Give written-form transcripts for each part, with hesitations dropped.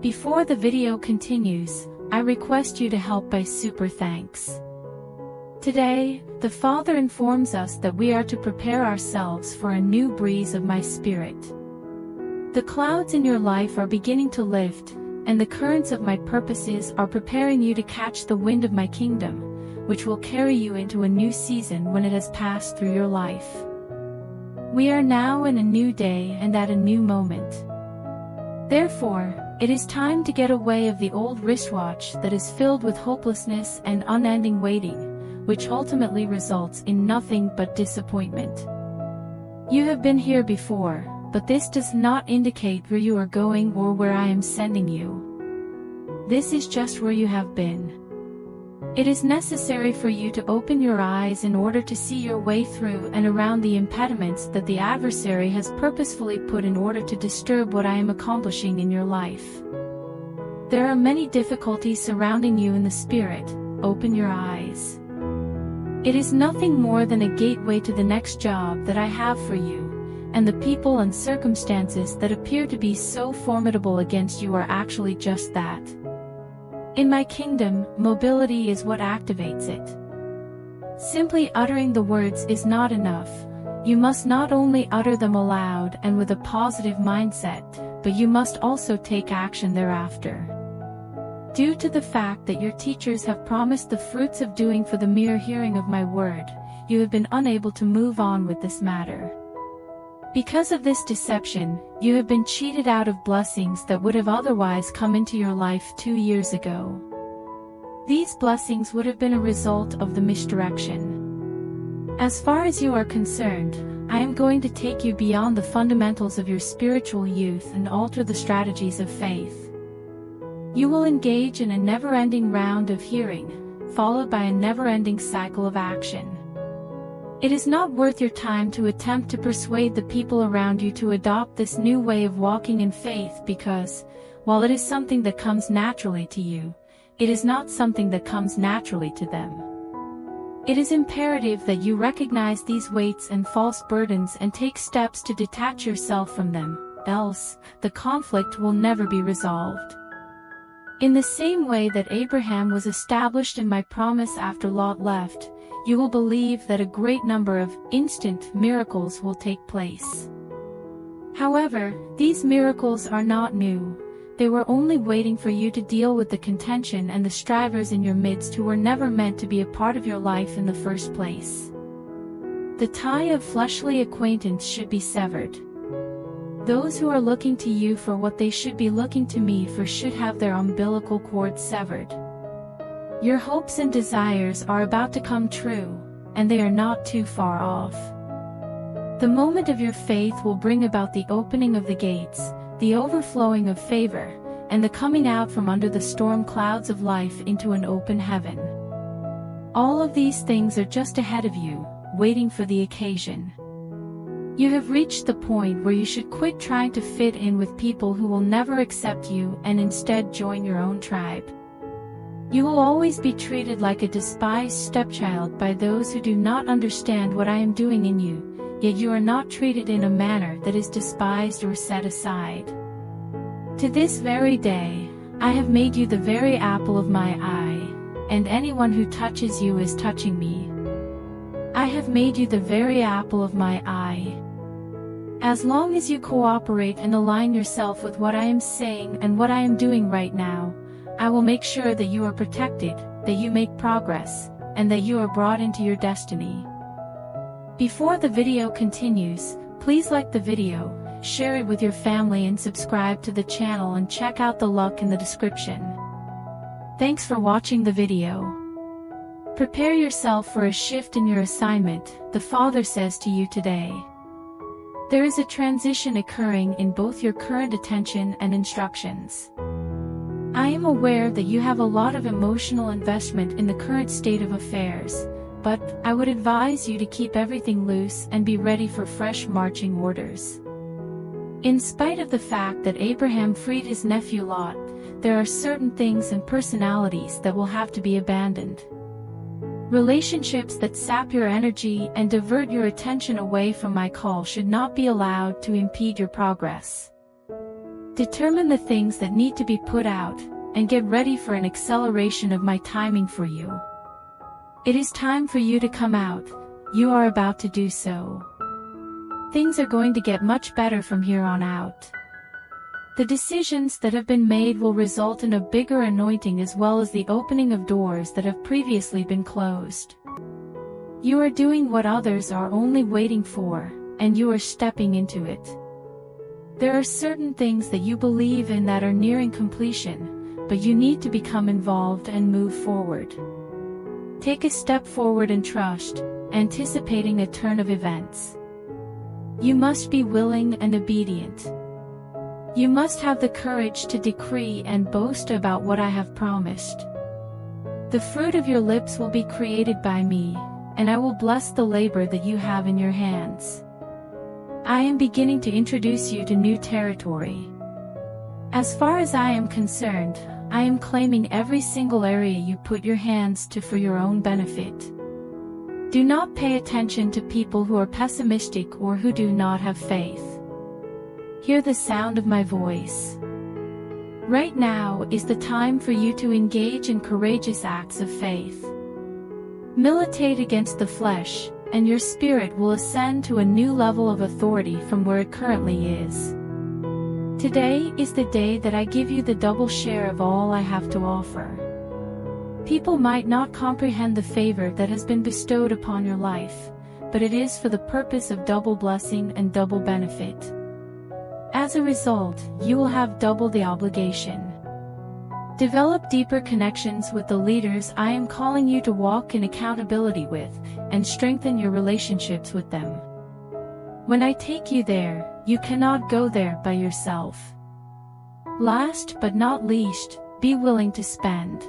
Before the video continues, I request you to help by super thanks. Today, the Father informs us that we are to prepare ourselves for a new breeze of my Spirit. The clouds in your life are beginning to lift, and the currents of my purposes are preparing you to catch the wind of my kingdom, which will carry you into a new season when it has passed through your life. We are now in a new day and at a new moment. Therefore, it is time to get away of the old wristwatch that is filled with hopelessness and unending waiting, which ultimately results in nothing but disappointment. You have been here before, but this does not indicate where you are going or where I am sending you. This is just where you have been. It is necessary for you to open your eyes in order to see your way through and around the impediments that the adversary has purposefully put in order to disturb what I am accomplishing in your life. There are many difficulties surrounding you in the spirit. Open your eyes. It is nothing more than a gateway to the next job that I have for you, and the people and circumstances that appear to be so formidable against you are actually just that. In my kingdom, mobility is what activates it. Simply uttering the words is not enough. You must not only utter them aloud and with a positive mindset, but you must also take action thereafter. Due to the fact that your teachers have promised the fruits of doing for the mere hearing of my word, you have been unable to move on with this matter. Because of this deception, you have been cheated out of blessings that would have otherwise come into your life 2 years ago. These blessings would have been a result of the misdirection. As far as you are concerned, I am going to take you beyond the fundamentals of your spiritual youth and alter the strategies of faith. You will engage in a never-ending round of hearing, followed by a never-ending cycle of action. It is not worth your time to attempt to persuade the people around you to adopt this new way of walking in faith because, while it is something that comes naturally to you, it is not something that comes naturally to them. It is imperative that you recognize these weights and false burdens and take steps to detach yourself from them, else, the conflict will never be resolved. In the same way that Abraham was established in my promise after Lot left, you will believe that a great number of instant miracles will take place. However, these miracles are not new. They were only waiting for you to deal with the contention and the strivers in your midst who were never meant to be a part of your life in the first place. The tie of fleshly acquaintance should be severed. Those who are looking to you for what they should be looking to me for should have their umbilical cord severed. Your hopes and desires are about to come true, and they are not too far off. The moment of your faith will bring about the opening of the gates, the overflowing of favor, and the coming out from under the storm clouds of life into an open heaven. All of these things are just ahead of you, waiting for the occasion. You have reached the point where you should quit trying to fit in with people who will never accept you and instead join your own tribe. You will always be treated like a despised stepchild by those who do not understand what I am doing in you, yet you are not treated in a manner that is despised or set aside. To this very day, I have made you the very apple of my eye, and anyone who touches you is touching me. I have made you the very apple of my eye. As long as you cooperate and align yourself with what I am saying and what I am doing right now, I will make sure that you are protected, that you make progress, and that you are brought into your destiny. Before the video continues, please like the video, share it with your family and subscribe to the channel and check out the link in the description. Thanks for watching the video. Prepare yourself for a shift in your assignment, the Father says to you today. There is a transition occurring in both your current attention and instructions. I am aware that you have a lot of emotional investment in the current state of affairs, but I would advise you to keep everything loose and be ready for fresh marching orders. In spite of the fact that Abraham freed his nephew Lot, there are certain things and personalities that will have to be abandoned. Relationships that sap your energy and divert your attention away from my call should not be allowed to impede your progress. Determine the things that need to be put out, and get ready for an acceleration of my timing for you. It is time for you to come out. You are about to do so. Things are going to get much better from here on out. The decisions that have been made will result in a bigger anointing as well as the opening of doors that have previously been closed. You are doing what others are only waiting for, and you are stepping into it. There are certain things that you believe in that are nearing completion, but you need to become involved and move forward. Take a step forward and trust, anticipating a turn of events. You must be willing and obedient. You must have the courage to decree and boast about what I have promised. The fruit of your lips will be created by me, and I will bless the labor that you have in your hands. I am beginning to introduce you to new territory. As far as I am concerned, I am claiming every single area you put your hands to for your own benefit. Do not pay attention to people who are pessimistic or who do not have faith. Hear the sound of my voice. Right now is the time for you to engage in courageous acts of faith. Militate against the flesh, and your spirit will ascend to a new level of authority from where it currently is. Today is the day that I give you the double share of all I have to offer. People might not comprehend the favor that has been bestowed upon your life, but it is for the purpose of double blessing and double benefit. As a result, you will have double the obligation. Develop deeper connections with the leaders I am calling you to walk in accountability with, and strengthen your relationships with them. When I take you there, you cannot go there by yourself. Last but not least, be willing to spend.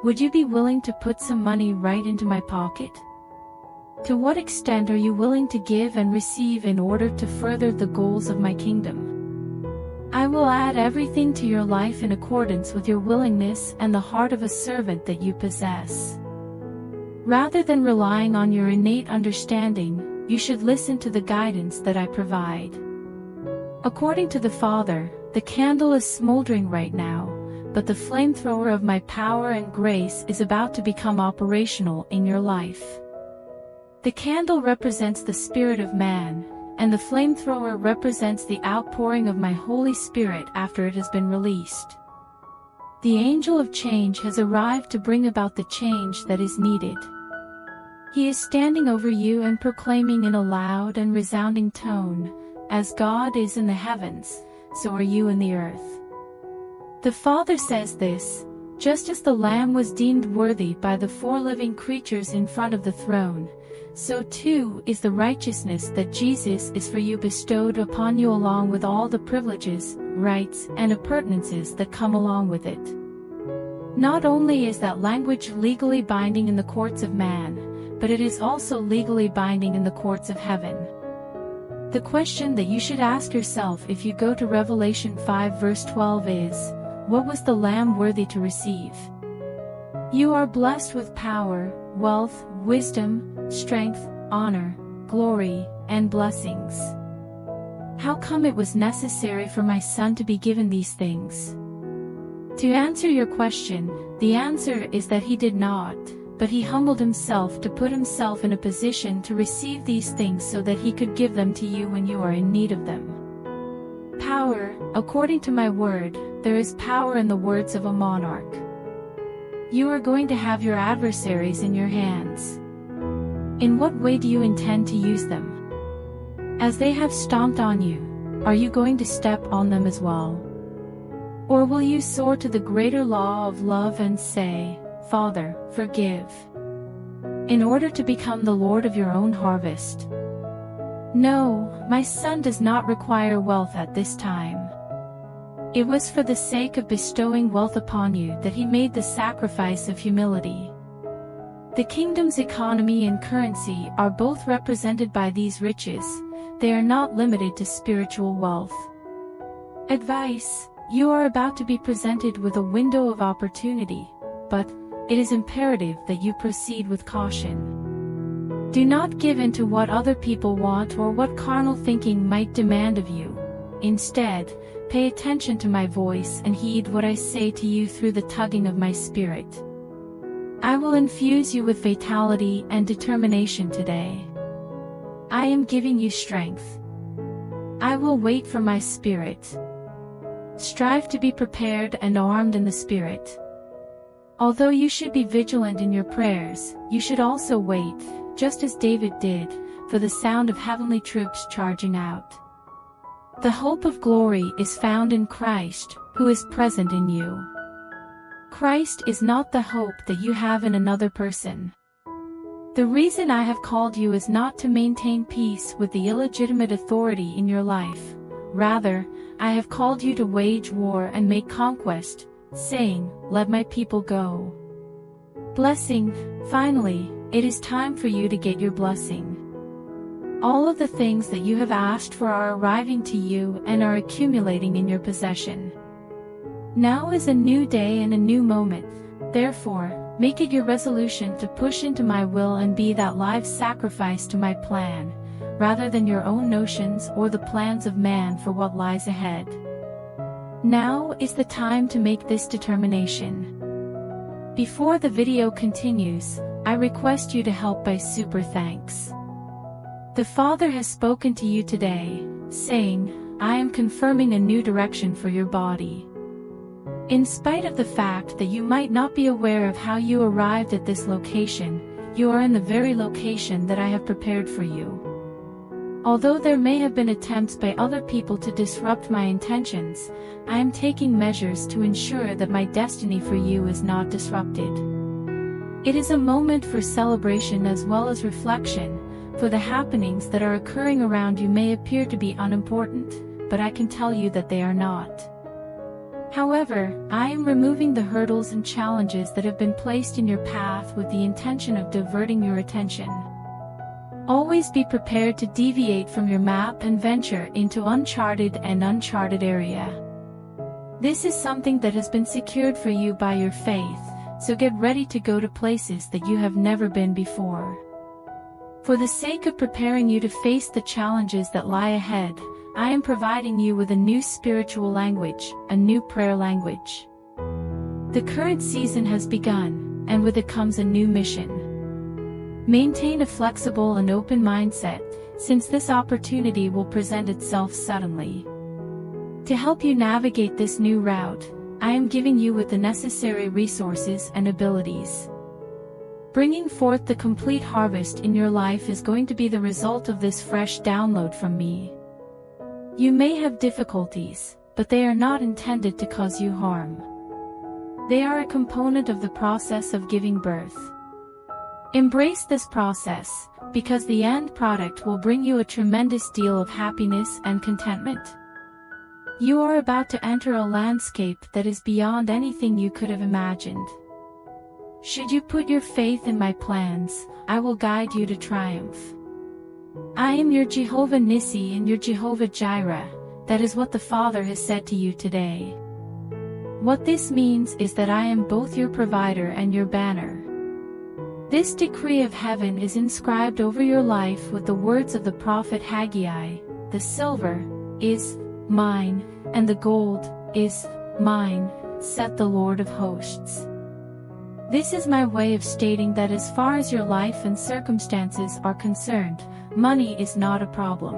Would you be willing to put some money right into my pocket? To what extent are you willing to give and receive in order to further the goals of my kingdom? I will add everything to your life in accordance with your willingness and the heart of a servant that you possess. Rather than relying on your innate understanding, you should listen to the guidance that I provide. According to the Father, the candle is smoldering right now, but the flamethrower of my power and grace is about to become operational in your life. The candle represents the spirit of man, and the flamethrower represents the outpouring of my Holy Spirit after it has been released. The angel of change has arrived to bring about the change that is needed. He is standing over you and proclaiming in a loud and resounding tone, "As God is in the heavens, so are you in the earth." The Father says this, just as the Lamb was deemed worthy by the 4 living creatures in front of the throne, so too is the righteousness that Jesus is for you bestowed upon you, along with all the privileges, rights, and appurtenances that come along with it. Not only is that language legally binding in the courts of man, but it is also legally binding in the courts of heaven. The question that you should ask yourself if you go to Revelation 5 verse 12 is, what was the Lamb worthy to receive? You are blessed with power, wealth, wisdom, strength, honor, glory, and blessings. How come it was necessary for my son to be given these things? To answer your question, the answer is that he did not, but he humbled himself to put himself in a position to receive these things so that he could give them to you when you are in need of them. Power, according to my word, there is power in the words of a monarch. You are going to have your adversaries in your hands. In what way do you intend to use them? As they have stomped on you, are you going to step on them as well? Or will you soar to the greater law of love and say, "Father, forgive," in order to become the Lord of your own harvest? No, my son does not require wealth at this time. It was for the sake of bestowing wealth upon you that he made the sacrifice of humility. The kingdom's economy and currency are both represented by these riches. They are not limited to spiritual wealth. Advice: you are about to be presented with a window of opportunity, but it is imperative that you proceed with caution. Do not give in to what other people want or what carnal thinking might demand of you. Instead, pay attention to my voice and heed what I say to you through the tugging of my spirit. I will infuse you with vitality and determination today. I am giving you strength. I will wait for my spirit. Strive to be prepared and armed in the spirit. Although you should be vigilant in your prayers, you should also wait, just as David did, for the sound of heavenly troops charging out. The hope of glory is found in Christ, who is present in you. Christ is not the hope that you have in another person. The reason I have called you is not to maintain peace with the illegitimate authority in your life. Rather, I have called you to wage war and make conquest, saying, "Let my people go." Blessing, finally, it is time for you to get your blessing. All of the things that you have asked for are arriving to you and are accumulating in your possession. Now is a new day and a new moment, therefore, make it your resolution to push into my will and be that live sacrifice to my plan, rather than your own notions or the plans of man for what lies ahead. Now is the time to make this determination. Before the video continues, I request you to help by super thanks. The Father has spoken to you today, saying, "I am confirming a new direction for your body." In spite of the fact that you might not be aware of how you arrived at this location, you are in the very location that I have prepared for you. Although there may have been attempts by other people to disrupt my intentions, I am taking measures to ensure that my destiny for you is not disrupted. It is a moment for celebration as well as reflection, for the happenings that are occurring around you may appear to be unimportant, but I can tell you that they are not. However, I am removing the hurdles and challenges that have been placed in your path with the intention of diverting your attention. Always be prepared to deviate from your map and venture into uncharted area. This is something that has been secured for you by your faith, so get ready to go to places that you have never been before. For the sake of preparing you to face the challenges that lie ahead, I am providing you with a new spiritual language, a new prayer language. The current season has begun, and with it comes a new mission. Maintain a flexible and open mindset, since this opportunity will present itself suddenly. To help you navigate this new route, I am giving you with the necessary resources and abilities. Bringing forth the complete harvest in your life is going to be the result of this fresh download from me. You may have difficulties, but they are not intended to cause you harm. They are a component of the process of giving birth. Embrace this process, because the end product will bring you a tremendous deal of happiness and contentment. You are about to enter a landscape that is beyond anything you could have imagined. Should you put your faith in my plans, I will guide you to triumph. I am your Jehovah Nissi and your Jehovah Jireh, that is what the Father has said to you today. What this means is that I am both your provider and your banner. This decree of heaven is inscribed over your life with the words of the prophet Haggai: "The silver is mine, and the gold is mine, saith the Lord of hosts." This is my way of stating that as far as your life and circumstances are concerned, money is not a problem.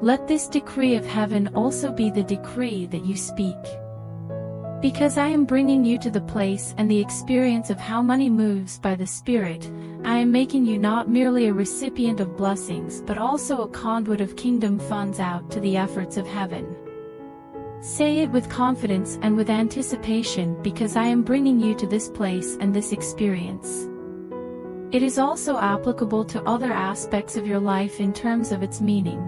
Let this decree of heaven also be the decree that you speak. Because I am bringing you to the place and the experience of how money moves by the Spirit, I am making you not merely a recipient of blessings but also a conduit of kingdom funds out to the efforts of heaven. Say it with confidence and with anticipation, because I am bringing you to this place and this experience. It is also applicable to other aspects of your life in terms of its meaning.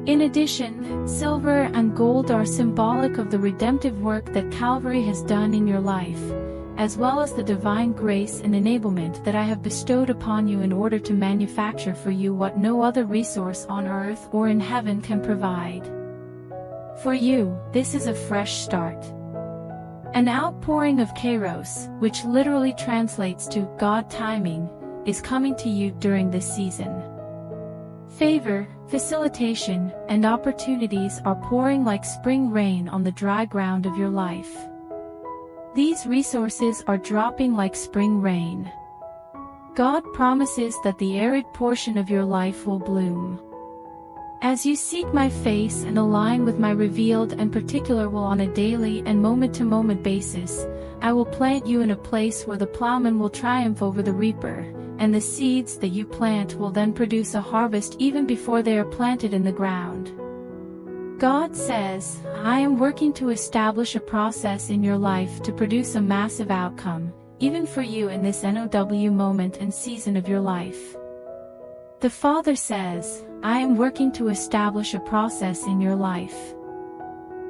In addition, silver and gold are symbolic of the redemptive work that Calvary has done in your life, as well as the divine grace and enablement that I have bestowed upon you in order to manufacture for you what no other resource on earth or in heaven can provide. For you, this is a fresh start. An outpouring of Kairos, which literally translates to God timing, is coming to you during this season. Favor, facilitation, and opportunities are pouring like spring rain on the dry ground of your life. These resources are dropping like spring rain. God promises that the arid portion of your life will bloom. As you seek my face and align with my revealed and particular will on a daily and moment-to-moment basis, I will plant you in a place where the plowman will triumph over the reaper, and the seeds that you plant will then produce a harvest even before they are planted in the ground. God says, I am working to establish a process in your life to produce a massive outcome, even for you in this NOW moment and season of your life. The Father says, I am working to establish a process in your life.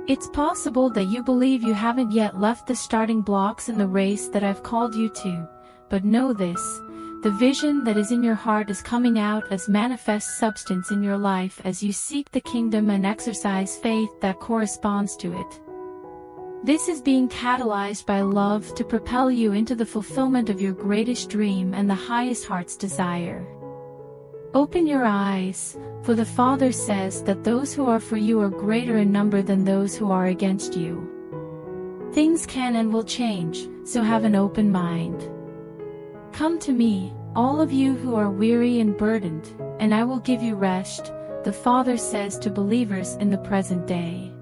It's possible that you believe you haven't yet left the starting blocks in the race that I've called you to, but know this, the vision that is in your heart is coming out as manifest substance in your life as you seek the kingdom and exercise faith that corresponds to it. This is being catalyzed by love to propel you into the fulfillment of your greatest dream and the highest heart's desire. Open your eyes, for the Father says that those who are for you are greater in number than those who are against you. Things can and will change, so have an open mind. Come to me, all of you who are weary and burdened, and I will give you rest, the Father says to believers in the present day.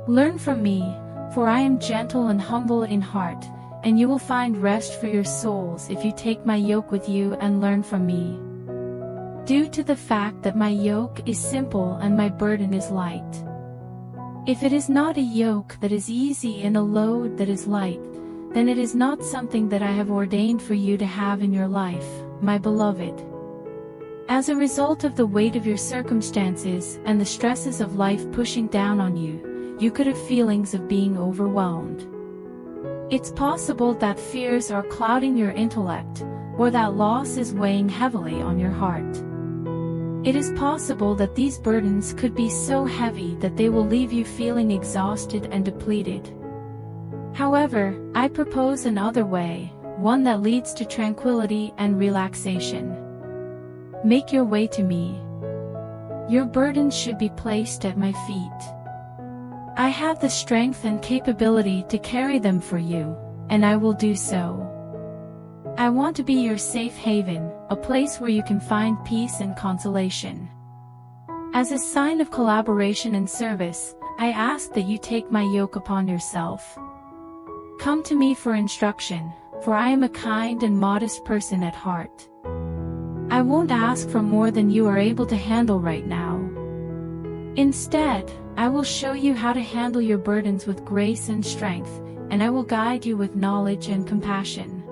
Learn from me, for I am gentle and humble in heart, and you will find rest for your souls if you take my yoke with you and learn from me. Due to the fact that my yoke is simple and my burden is light. If it is not a yoke that is easy and a load that is light, then it is not something that I have ordained for you to have in your life, my beloved. As a result of the weight of your circumstances and the stresses of life pushing down on you, you could have feelings of being overwhelmed. It's possible that fears are clouding your intellect, or that loss is weighing heavily on your heart. It is possible that these burdens could be so heavy that they will leave you feeling exhausted and depleted. However, I propose another way, one that leads to tranquility and relaxation. Make your way to me. Your burdens should be placed at my feet. I have the strength and capability to carry them for you, and I will do so. I want to be your safe haven, a place where you can find peace and consolation. As a sign of collaboration and service, I ask that you take my yoke upon yourself. Come to me for instruction, for I am a kind and modest person at heart. I won't ask for more than you are able to handle right now. Instead, I will show you how to handle your burdens with grace and strength, and I will guide you with knowledge and compassion.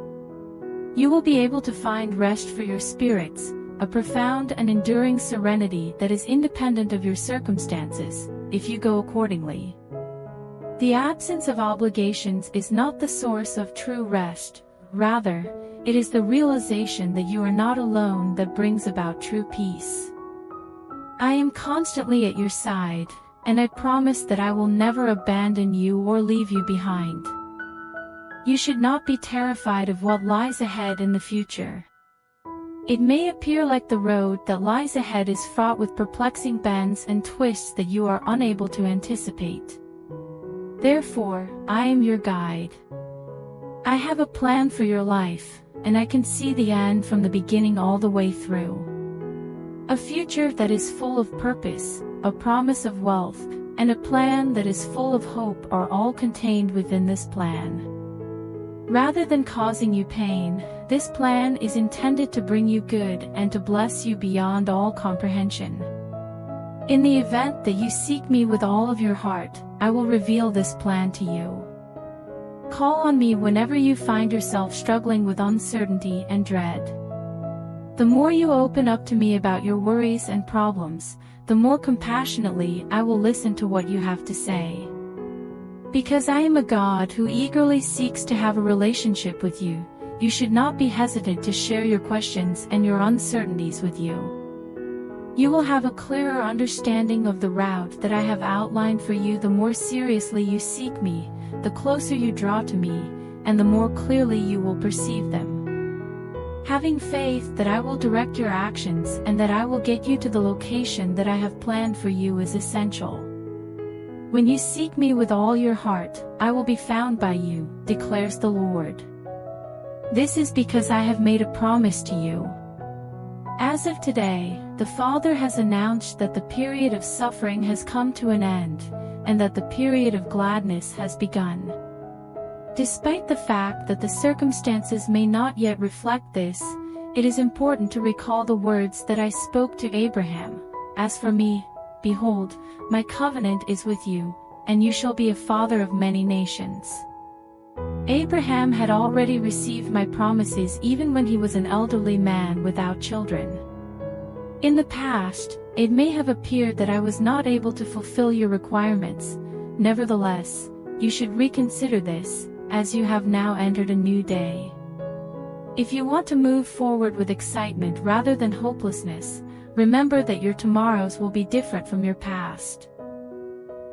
You will be able to find rest for your spirits, a profound and enduring serenity that is independent of your circumstances, if you go accordingly. The absence of obligations is not the source of true rest, rather, it is the realization that you are not alone that brings about true peace. I am constantly at your side, and I promise that I will never abandon you or leave you behind. You should not be terrified of what lies ahead in the future. It may appear like the road that lies ahead is fraught with perplexing bends and twists that you are unable to anticipate. Therefore, I am your guide. I have a plan for your life, and I can see the end from the beginning all the way through. A future that is full of purpose, a promise of wealth, and a plan that is full of hope are all contained within this plan. Rather than causing you pain, this plan is intended to bring you good and to bless you beyond all comprehension. In the event that you seek me with all of your heart, I will reveal this plan to you. Call on me whenever you find yourself struggling with uncertainty and dread. The more you open up to me about your worries and problems, the more compassionately I will listen to what you have to say. Because I am a God who eagerly seeks to have a relationship with you, you should not be hesitant to share your questions and your uncertainties with you. You will have a clearer understanding of the route that I have outlined for you the more seriously you seek me, the closer you draw to me, and the more clearly you will perceive them. Having faith that I will direct your actions and that I will get you to the location that I have planned for you is essential. When you seek me with all your heart, I will be found by you, declares the Lord. This is because I have made a promise to you. As of today, the Father has announced that the period of suffering has come to an end, and that the period of gladness has begun. Despite the fact that the circumstances may not yet reflect this, it is important to recall the words that I spoke to Abraham. As for me, behold, my covenant is with you, and you shall be a father of many nations. Abraham had already received my promises even when he was an elderly man without children. In the past, it may have appeared that I was not able to fulfill your requirements. Nevertheless, you should reconsider this, as you have now entered a new day. If you want to move forward with excitement rather than hopelessness, remember that your tomorrows will be different from your past.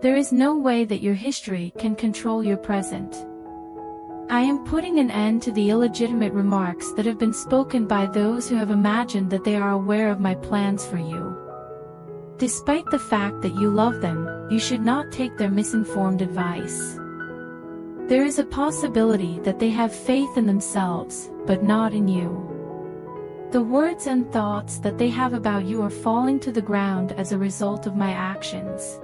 There is no way that your history can control your present. I am putting an end to the illegitimate remarks that have been spoken by those who have imagined that they are aware of my plans for you. Despite the fact that you love them, you should not take their misinformed advice. There is a possibility that they have faith in themselves, but not in you. The words and thoughts that they have about you are falling to the ground as a result of my actions.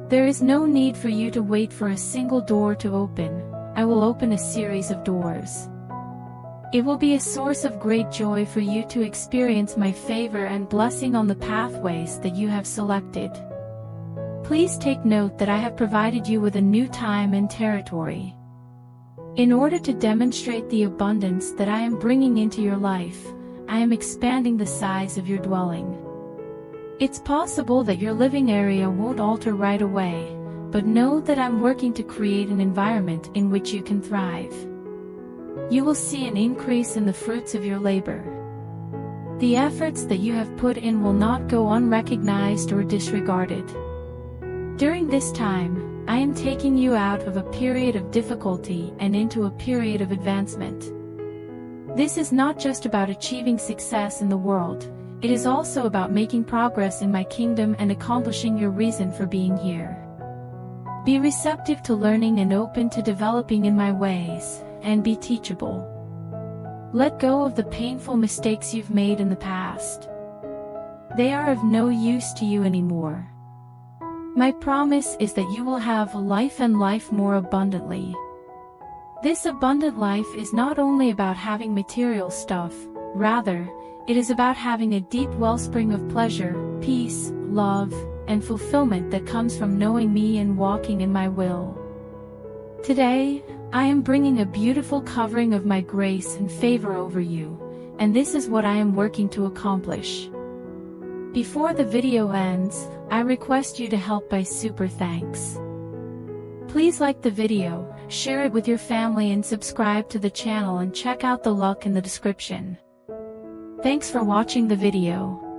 There is no need for you to wait for a single door to open. I will open a series of doors. It will be a source of great joy for you to experience my favor and blessing on the pathways that you have selected. Please take note that I have provided you with a new time and territory. In order to demonstrate the abundance that I am bringing into your life, I am expanding the size of your dwelling. It's possible that your living area won't alter right away, but know that I'm working to create an environment in which you can thrive. You will see an increase in the fruits of your labor. The efforts that you have put in will not go unrecognized or disregarded. During this time, I am taking you out of a period of difficulty and into a period of advancement. This is not just about achieving success in the world, it is also about making progress in my kingdom and accomplishing your reason for being here. Be receptive to learning and open to developing in my ways, and be teachable. Let go of the painful mistakes you've made in the past. They are of no use to you anymore. My promise is that you will have life and life more abundantly. This abundant life is not only about having material stuff, rather, it is about having a deep wellspring of pleasure, peace, love, and fulfillment that comes from knowing me and walking in my will. Today, I am bringing a beautiful covering of my grace and favor over you, and this is what I am working to accomplish. Before the video ends, I request you to help by super thanks. Please like the video, share it with your family and subscribe to the channel and check out the link in the description. Thanks for watching the video.